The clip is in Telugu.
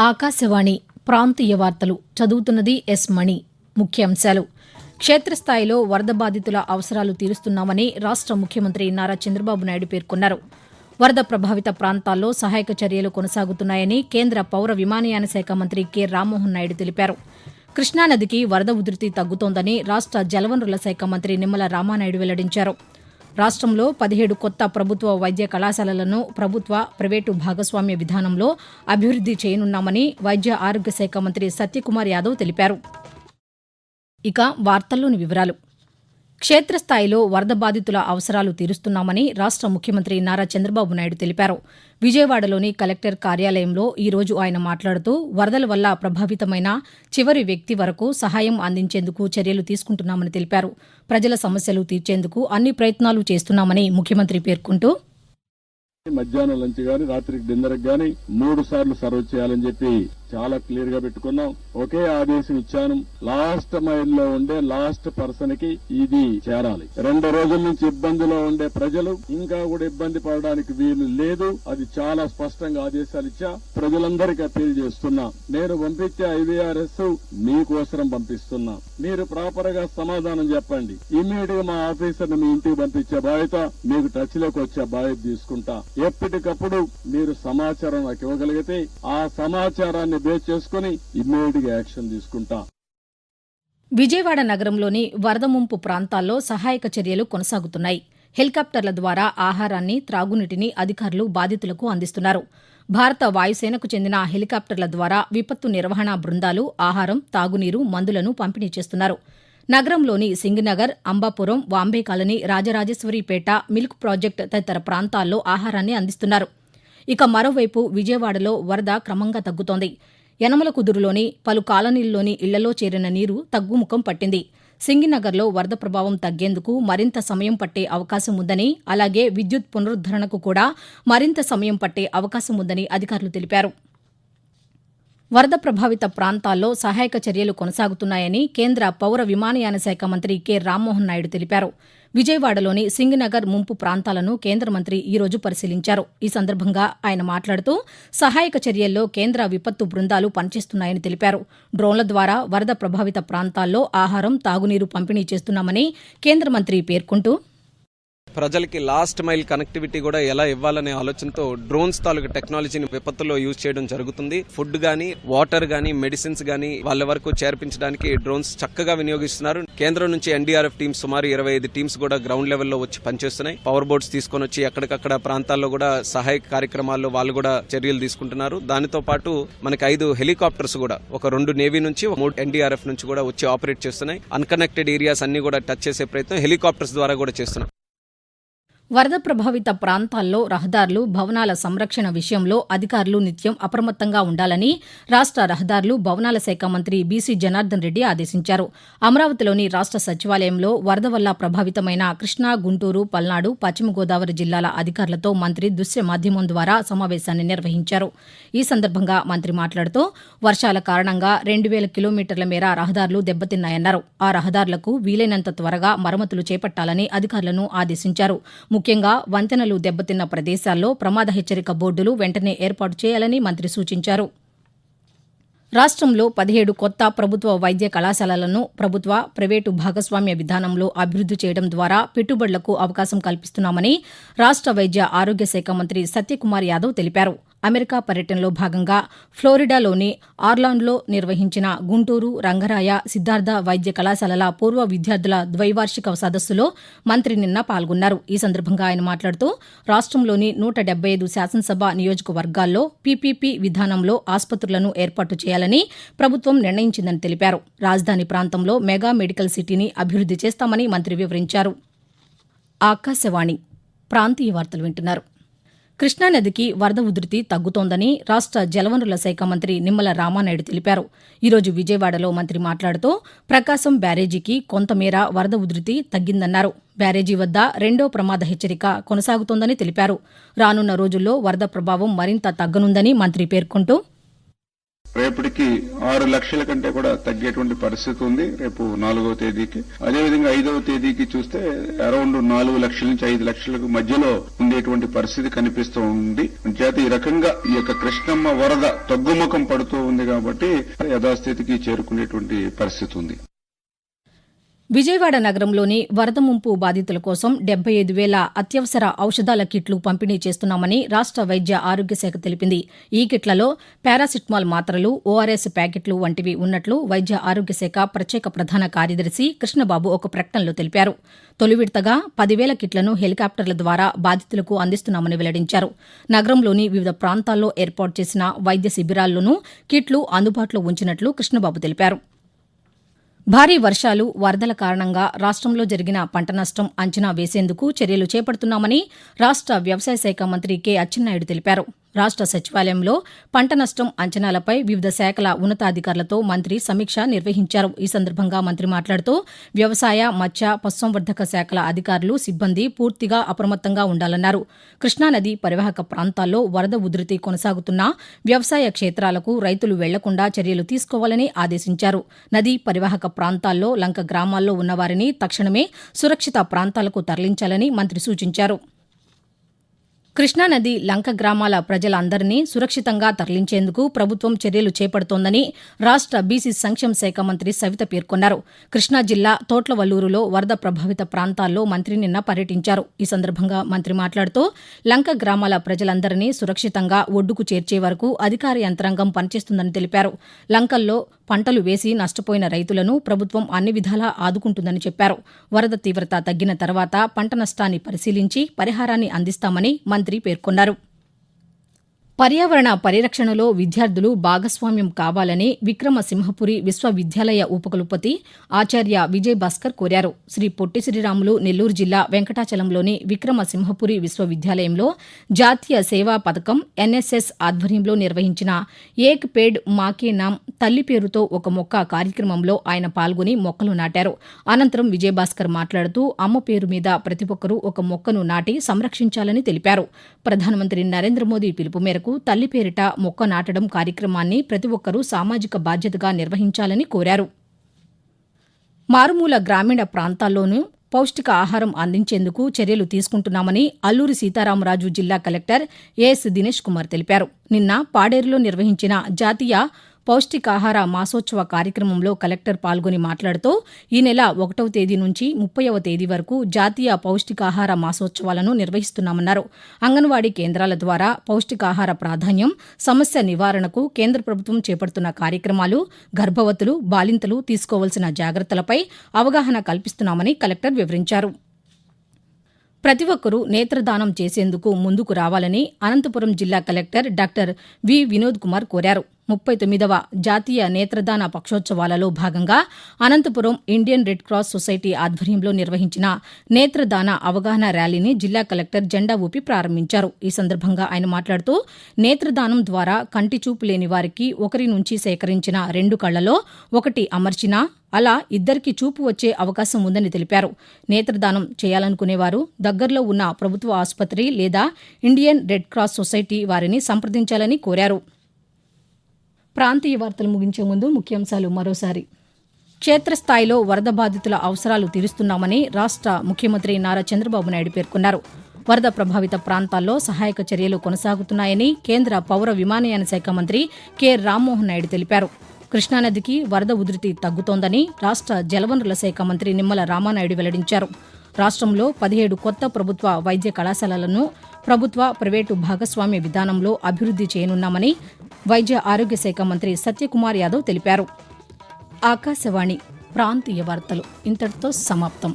ఆకాశవాణి ప్రాంతీయ వార్తలు చదువుతున్నది ఎస్ మణి. ముఖ్యాంశాలు. క్షేత్రస్థాయిలో వరద బాధితుల అవసరాలు తీరుస్తున్నామని రాష్ట ముఖ్యమంత్రి నారా చంద్రబాబు నాయుడు పేర్కొన్నారు. వరద ప్రభావిత ప్రాంతాల్లో సహాయక చర్యలు కొనసాగుతున్నాయని కేంద్ర పౌర విమానయాన శాఖ మంత్రి కె రామ్మోహన్ నాయుడు తెలిపారు. కృష్ణానదికి వరద ఉధృతి తగ్గుతోందని రాష్ట జలవనరుల శాఖ మంత్రి నిమ్మల రామానాయుడు వెల్లడించారు. రాష్ట్రంలో 17 కొత్త ప్రభుత్వ వైద్య కళాశాలలను ప్రభుత్వ, ప్రైవేటు భాగస్వామ్య విధానంలో అభివృద్ది చేయనున్నామని వైద్య ఆరోగ్య శాఖ మంత్రి సత్యకుమార్ యాదవ్ తెలిపారు. ఇక వార్తల్లోని వివరాలు. క్షేత్రస్థాయిలో వరద బాధితుల అవసరాలు తీరుస్తున్నామని రాష్ట ముఖ్యమంత్రి నారా చంద్రబాబు నాయుడు తెలిపారు. విజయవాడలోని కలెక్టర్ కార్యాలయంలో ఈ రోజు ఆయన మాట్లాడుతూ వరదల వల్ల ప్రభావితమైన చివరి వ్యక్తి వరకు సహాయం అందించేందుకు చర్యలు తీసుకుంటున్నామని తెలిపారు. ప్రజల సమస్యలు తీర్చేందుకు అన్ని ప్రయత్నాలు చేస్తున్నామని ముఖ్యమంత్రి పేర్కొంటూ మధ్యాహ్నం లంచ్ గాని రాత్రికి డిన్నర్ గాని 3 సార్లు సర్వ్ చేయాలని చెప్పి చాలా క్లియర్ గా పెట్టుకున్నాం. ఒకే ఆదేశం ఇచ్చాను, లాస్ట్ మైల్ లో ఉండే లాస్ట్ పర్సన్ కి ఇది చేరాలి. 2 రోజుల నుంచి ఇబ్బందిలో ఉండే ప్రజలు ఇంకా కూడా ఇబ్బంది పడడానికి వీలు లేదు. అది చాలా స్పష్టంగా ఆదేశాలు ఇచ్చా. ప్రజలందరికీ అప్పీల్ చేస్తున్నా, నేను పంపించే ఐవీఆర్ఎస్ మీకోసం పంపిస్తున్నా. మీరు ప్రాపర్ గా సమాధానం చెప్పండి. ఇమ్మీడియట్ గా మా ఆఫీసర్ ని మీ ఇంటికి పంపించే బాధ్యత, మీకు టచ్ లోకి వచ్చే బాధ్యత తీసుకుంటా. ఎప్పటికప్పుడు మీరు సమాచారం నాకు ఇవ్వగలిగితే ఆ సమాచారాన్ని బేస్ చేసుకుని ఇమ్మీడియట్ గా యాక్షన్ తీసుకుంటా. విజయవాడ నగరంలోని వరద ముంపు ప్రాంతాల్లో సహాయక చర్యలు కొనసాగుతున్నాయి. హెలికాప్టర్ల ద్వారా ఆహారాన్ని, త్రాగునీటిని అధికారులు బాధితులకు అందిస్తున్నారు. భారత వాయుసేనకు చెందిన హెలికాప్టర్ల ద్వారా విపత్తు నిర్వహణ బృందాలు ఆహారం, తాగునీరు, మందులను పంపిణీ చేస్తున్నారు. నగరంలోని Singh Nagar, Ambapuram, Vambay colony, Rajarajeswaripeta, milk project తదితర ప్రాంతాల్లో ఆహారాన్ని అందిస్తున్నారు. ఇక మరోవైపు విజయవాడలో వరద క్రమంగా తగ్గుతోంది. యనమల కుదురులోని పలు కాలనీల్లోని ఇళ్లలో చేరిన నీరు తగ్గుముఖం పట్టింది. సింగినగర్లో వరద ప్రభావం తగ్గేందుకు మరింత సమయం పట్టే అవకాశం ఉందని, అలాగే విద్యుత్ పునరుద్దరణకు కూడా మరింత సమయం పట్టే అవకాశం ఉందని అధికారులు తెలిపారు. వరద ప్రభావిత ప్రాంతాల్లో సహాయక చర్యలు కొనసాగుతున్నాయని కేంద్ర పౌర విమానయాన శాఖ మంత్రి కె రామ్మోహన్ నాయుడు తెలిపారు. విజయవాడలోని సింగనగర్ ముంపు ప్రాంతాలను కేంద్ర మంత్రి ఈ రోజు పరిశీలించారు. ఈ సందర్భంగా ఆయన మాట్లాడుతూ సహాయక చర్యల్లో కేంద్ర విపత్తు బృందాలు పనిచేస్తున్నాయని తెలిపారు. డ్రోన్ల ద్వారా వరద ప్రభావిత ప్రాంతాల్లో ఆహారం, తాగునీరు పంపిణీ చేస్తున్నామని కేంద్ర మంత్రి పేర్కొంటూ ప్రజలకి లాస్ట్ మైల్ కనెక్టివిటీ కూడా ఎలా ఇవ్వాలనే ఆలోచనతో డ్రోన్స్ తాలూకు టెక్నాలజీని విపత్తులో యూజ్ చేయడం జరుగుతుంది. ఫుడ్ గానీ, వాటర్ గానీ, మెడిసిన్స్ గానీ వాళ్ళ వరకు చేర్పించడానికి డ్రోన్స్ చక్కగా వినియోగిస్తున్నారు. కేంద్రం నుంచి ఎన్డీఆర్ఎఫ్ టీమ్స్ సుమారు 25 టీమ్స్ కూడా గ్రౌండ్ లెవెల్లో వచ్చి పనిచేస్తున్నాయి. పవర్ బోట్స్ తీసుకొని వచ్చి ఎక్కడికక్కడ ప్రాంతాల్లో కూడా సహాయక కార్యక్రమాల్లో వాళ్ళు కూడా చర్యలు తీసుకుంటున్నారు. దానితో పాటు మనకి 5 హెలికాప్టర్స్ కూడా ఒక 2 నేవీ నుంచి 3 ఎన్డీఆర్ఎఫ్ నుంచి కూడా వచ్చి ఆపరేట్ చేస్తున్నాయి. అన్కనెక్టెడ్ ఏరియాస్ అన్ని కూడా టచ్ చేసే ప్రయత్నం హెలికాప్టర్స్ ద్వారా కూడా చేస్తున్నాయి. వరద ప్రభావిత ప్రాంతాల్లో రహదారులు, భవనాల సంరక్షణ విషయంలో అధికారులు నిత్యం అప్రమత్తంగా ఉండాలని రాష్ట రహదారులు, భవనాల శాఖ మంత్రి బీసీ జనార్దన్ రెడ్డి ఆదేశించారు. అమరావతిలోని రాష్ట సచివాలయంలో వరద వల్ల ప్రభావితమైన కృష్ణా, గుంటూరు, పల్నాడు, పశ్చిమ గోదావరి జిల్లాల అధికారులతో మంత్రి దృశ్య మాధ్యమం ద్వారా సమావేశాన్ని నిర్వహించారు. ఈ సందర్భంగా మంత్రి మాట్లాడుతూ వర్షాల కారణంగా 2000 కిలోమీటర్ల మేర రహదారులు దెబ్బతిన్నాయన్నారు. ఆ రహదారులకు వీలైనంత త్వరగా మరమ్మతులు చేపట్టాలని అధికారులను ఆదేశించారు. ముఖ్యంగా వంతెనలు దెబ్బతిన్న ప్రదేశాల్లో ప్రమాద హెచ్చరిక బోర్డులు వెంటనే ఏర్పాటు చేయాలని మంత్రి సూచించారు. రాష్ట్రంలో 17 కొత్త ప్రభుత్వ వైద్య కళాశాలలను ప్రభుత్వ, ప్రైవేటు భాగస్వామ్య విధానంలో అభివృద్ది చేయడం ద్వారా పెట్టుబడులకు అవకాశం కల్పిస్తున్నామని రాష్ట వైద్య ఆరోగ్య శాఖ మంత్రి సత్యకుమార్ యాదవ్ తెలిపారు. అమెరికా పర్యటనలో భాగంగా ఫ్లోరిడాలోని ఆర్లాండ్లో నిర్వహించిన గుంటూరు, రంగరాయ, సిద్ధార్థ వైద్య కళాశాలల పూర్వ విద్యార్థుల ద్వైవార్షిక సదస్సులో మంత్రి నిన్న పాల్గొన్నారు. ఈ సందర్భంగా ఆయన మాట్లాడుతూ రాష్ట్రంలోని 175 శాసనసభ నియోజకవర్గాల్లో పీపీపీ విధానంలో ఆసుపత్రులను ఏర్పాటు చేయాలని ప్రభుత్వం నిర్ణయించిందని తెలిపారు. రాజధాని ప్రాంతంలో మెగా మెడికల్ సిటీని అభివృద్ది చేస్తామని మంత్రి వివరించారు. ఆకాశవాణి ప్రాంతీయ వార్తలు వింటున్నారు. కృష్ణానదికి వరద ఉధృతి తగ్గుతోందని రాష్ట జలవనరుల శాఖ మంత్రి నిమ్మల రామానాయుడు తెలిపారు. ఈరోజు విజయవాడలో మంత్రి మాట్లాడుతూ ప్రకాశం బ్యారేజీకి కొంతమేర వరద ఉధృతి తగ్గిందన్నారు. బ్యారేజీ వద్ద 2వ ప్రమాద హెచ్చరిక కొనసాగుతోందని తెలిపారు. రానున్న రోజుల్లో వరద ప్రభావం మరింత తగ్గనుందని మంత్రి పేర్కొంటూ రేపటికి 6 లక్షల కంటే కూడా తగ్గేటువంటి పరిస్థితి ఉంది రేపు 4వ తేదీకి. అదేవిధంగా 5వ తేదీకి చూస్తే అరౌండ్ 4 లక్షల నుంచి 5 లక్షలకు మధ్యలో ఉండేటువంటి పరిస్థితి కనిపిస్తూ ఉంది. చేత ఈ రకంగా ఈ యొక్క కృష్ణమ్మ వరద తగ్గుముఖం పడుతూ ఉంది కాబట్టి యథాస్థితికి చేరుకునేటువంటి పరిస్థితి ఉంది. విజయవాడ నగరంలోని వరద ముంపు బాధితుల కోసం 75,000 అత్యవసర ఔషధాల కిట్లు పంపిణీ చేస్తున్నామని రాష్ట వైద్య ఆరోగ్య శాఖ తెలిపింది. ఈ కిట్లలో పారాసిటమాల్ మాత్రలు, ఓఆర్ఎస్ ప్యాకెట్లు వంటివి ఉన్నట్లు వైద్య ఆరోగ్య శాఖ ప్రత్యేక ప్రధాన కార్యదర్శి కృష్ణబాబు ఒక ప్రకటనలో తెలిపారు. తొలి విడతగా 10,000 కిట్లను హెలికాప్టర్ల ద్వారా బాధితులకు అందిస్తున్నామని వెల్లడించారు. నగరంలోని వివిధ ప్రాంతాల్లో ఏర్పాటు చేసిన వైద్య శిబిరాల్లోనూ కిట్లు అందుబాటులో ఉంచినట్లు కృష్ణబాబు తెలిపారు. భారీ వర్షాలు, వరదల కారణంగా రాష్ట్రంలో జరిగిన పంట నష్టం అంచనా వేసేందుకు చర్యలు చేపడుతున్నామని రాష్ట వ్యవసాయ శాఖ మంత్రి కె అచ్చెన్నాయుడు తెలిపారు. రాష్ట సచివాలయంలో పంట నష్టం అంచనాలపై వివిధ శాఖల ఉన్నతాధికారులతో మంత్రి సమీక్ష నిర్వహించారు. ఈ సందర్భంగా మంత్రి మాట్లాడుతూ వ్యవసాయ, మత్స్య, పశుసంవర్ధక శాఖల అధికారులు, సిబ్బంది పూర్తిగా అప్రమత్తంగా ఉండాలన్నారు. కృష్ణానది పరివాహక ప్రాంతాల్లో వరద ఉధృతి కొనసాగుతున్నా వ్యవసాయ క్షేత్రాలకు రైతులు వెళ్లకుండా చర్యలు తీసుకోవాలని ఆదేశించారు. నదీ పరివాహక ప్రాంతాల్లో లంక గ్రామాల్లో ఉన్నవారిని తక్షణమే సురక్షిత ప్రాంతాలకు తరలించాలని మంత్రి సూచించారు. కృష్ణానది లంక గ్రామాల ప్రజలందరినీ సురక్షితంగా తరలించేందుకు ప్రభుత్వం చర్యలు చేపడుతోందని రాష్ట బీసీ సంక్షేమ శాఖ మంత్రి సవిత పేర్కొన్నారు. కృష్ణా జిల్లా తోట్లవల్లూరులో వరద ప్రభావిత ప్రాంతాల్లో మంత్రి నిన్న పర్యటించారు. ఈ సందర్భంగా మంత్రి మాట్లాడుతూ లంక గ్రామాల ప్రజలందరినీ సురక్షితంగా ఒడ్డుకు చేర్చే వరకు అధికార యంత్రాంగం పనిచేస్తుందని తెలిపారు. లంకల్లో పంటలు వేసి నష్టపోయిన రైతులను ప్రభుత్వం అన్ని విధాలా ఆదుకుంటుందని చెప్పారు. వరద తీవ్రత తగ్గిన తర్వాత పంట నష్టాన్ని పరిశీలించి పరిహారాన్ని అందిస్తామని మంత్రి పేర్కొన్నారు. పర్యావరణ పరిరక్షణలో విద్యార్థులు భాగస్వామ్యం కావాలని విక్రమసింహపురి విశ్వవిద్యాలయ ఉపకులపతి ఆచార్య విజయ్ భాస్కర్ కోరారు. శ్రీ పొట్టి శ్రీరాములు నెల్లూరు జిల్లా వెంకటాచలంలోని విక్రమసింహపురి విశ్వవిద్యాలయంలో జాతీయ సేవా పథకం ఎన్ఎస్ఎస్ ఆధ్వర్యంలో నిర్వహించిన ఏక్ పేడ్ మాకే నామ్ తల్లి పేరుతో ఒక మొక్క కార్యక్రమంలో ఆయన పాల్గొని మొక్కలు నాటారు. అనంతరం విజయ్ భాస్కర్ మాట్లాడుతూ అమ్మ పేరు మీద ప్రతి ఒక్కరూ ఒక మొక్కను నాటి సంరక్షించాలని తెలిపారు. ప్రధానమంత్రి నరేంద్ర మోదీ పిలుపు మేరకు తల్లి పేరిట మొక్క నాటడం కార్యక్రమాన్ని ప్రతి ఒక్కరూ సామాజిక బాధ్యతగా నిర్వహించాలని కోరారు. మారుమూల గ్రామీణ ప్రాంతాల్లోనూ పౌష్టిక ఆహారం అందించేందుకు చర్యలు తీసుకుంటున్నామని అల్లూరి సీతారామరాజు జిల్లా కలెక్టర్ ఏఎస్ దినేష్ కుమార్ తెలిపారు. నిన్న పాడేరులో నిర్వహించిన జాతీయ పౌష్టికాహార మాసోత్సవ కార్యక్రమంలో కలెక్టర్ పాల్గొని మాట్లాడుతూ ఈ నెల 1వ తేదీ నుంచి 30వ తేదీ వరకు జాతీయ పౌష్టికాహార మాసోత్సవాలను నిర్వహిస్తున్నామన్నారు. అంగన్వాడీ కేంద్రాల ద్వారా పౌష్టికాహార ప్రాధాన్యం, సమస్య నివారణకు కేంద్ర ప్రభుత్వం చేపడుతున్న కార్యక్రమాలు, గర్భవతులు, బాలింతలు తీసుకోవాల్సిన జాగ్రత్తలపై అవగాహన కల్పిస్తున్నామని కలెక్టర్ వివరించారు. ప్రతి ఒక్కరూ నేత్రదానం చేసేందుకు ముందుకు రావాలని అనంతపురం జిల్లా collector doctor V Vinod Kumar కోరారు. 39వ జాతీయ నేత్రదాన పక్షోత్సవాలలో భాగంగా Anantapuram Indian Red Cross Society ఆధ్వర్యంలో నిర్వహించిన నేత్రదాన అవగాహన ర్యాలీని జిల్లా కలెక్టర్ జెండా ఊపి ప్రారంభించారు. ఈ సందర్భంగా ఆయన మాట్లాడుతూ నేత్రదానం ద్వారా కంటి చూపు లేని వారికి ఒకరి నుంచి సేకరించిన 2 కళ్లలో ఒకటి అమర్చినా అలా ఇద్దరికి చూపు వచ్చే అవకాశం ఉందని తెలిపారు. నేత్రదానం చేయాలనుకునేవారు దగ్గరలో ఉన్న ప్రభుత్వ ఆసుపత్రి లేదా ఇండియన్ రెడ్ క్రాస్ సొసైటీ వారిని సంప్రదించాలని కోరారు. ప్రాంతీయ వార్తలు ముగించే ముందు ముఖ్యాంశాలు మరోసారి. క్షేత్రస్థాయిలో వరద బాధితుల అవసరాలు తీరుస్తున్నామని రాష్ట ముఖ్యమంత్రి నారా చంద్రబాబు నాయుడు పేర్కొన్నారు. వరద ప్రభావిత ప్రాంతాల్లో సహాయక చర్యలు కొనసాగుతున్నాయని కేంద్ర పౌర విమానయాన శాఖ మంత్రి కె రామ్మోహన్ నాయుడు తెలిపారు. కృష్ణానదికి వరద ఉధృతి తగ్గుతోందని రాష్ట జలవనరుల శాఖ మంత్రి నిమ్మల రామానాయుడు వెల్లడించారు. రాష్ట్రంలో 17 కొత్త ప్రభుత్వ వైద్య కళాశాలలను ప్రభుత్వ, ప్రైవేటు భాగస్వామ్య విధానంలో అభివృద్ది చేయనున్నామని వైద్య ఆరోగ్య శాఖ మంత్రి సత్యకుమార్ యాదవ్ తెలిపారు. ఆకాశవాణి ప్రాంతీయ వార్తలు ఇంతటితో సమాప్తం.